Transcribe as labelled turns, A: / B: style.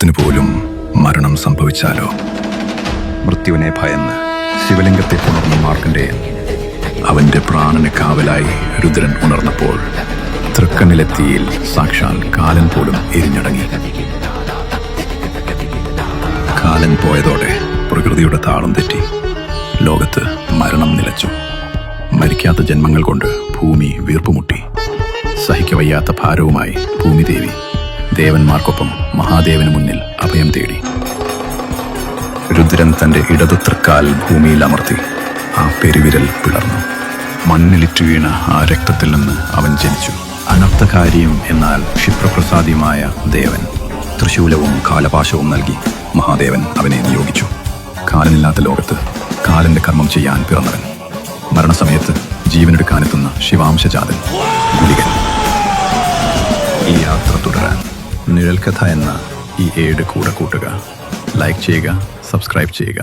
A: ഒരുത്തന് പോലും മരണം സംഭവിച്ചാലോ? മൃത്യുവിനെ ഭയന്ന് ശിവലിംഗത്തെ പുണർന്ന മാർക്കണ്ഡേയൻ അവന്റെ പ്രാണന് കാവലായി രുദ്രൻ ഉണർന്നപ്പോൾ തൃക്കണ്ണിലെത്തിയിൽ സാക്ഷാൽ കാലൻ പോലും എരിഞ്ഞടങ്ങി. കാലൻ പോയതോടെ പ്രകൃതിയുടെ താളം തെറ്റി. ലോകത്ത് മരണം നിലച്ചു. മരിക്കാത്ത ജന്മങ്ങൾ കൊണ്ട് ഭൂമി വീർപ്പുമുട്ടി. സഹിക്കവയ്യാത്ത ഭാരവുമായി ഭൂമിദേവി ദേവന്മാർക്കൊപ്പം മഹാദേവന് മുന്നിൽ അഭയം തേടി. രുദ്രൻ തന്റെ ഇടതു തൃക്കാൽ ഭൂമിയിൽ അമർത്തി ആ പെരുവിരൽ പിളർന്നു. മണ്ണിലിറ്റു വീണ ആ രക്തത്തിൽ നിന്ന് അവൻ ജനിച്ചു. അനർത്ഥകാരിയും എന്നാൽ ക്ഷിപ്രപ്രസാദിയുമായ ദേവൻ തൃശൂലവും കാലപാശവും നൽകി മഹാദേവൻ അവനെ നിയോഗിച്ചു. കാലനില്ലാത്ത ലോകത്ത് കാലന്റെ കർമ്മം ചെയ്യാൻ പിറന്നവൻ. മരണസമയത്ത് ജീവനെടുക്കാനെത്തുന്ന ശിവാംശജാതൻ ഗുളികൻ. ഈ യാത്ര തുടരാൻ നിഴൽക്കഥ എന്ന ഈ ഏട് കൂടെ കൂട്ടുക. ലൈക്ക് ചെയ്യുക, സബ്സ്ക്രൈബ് ചെയ്യുക.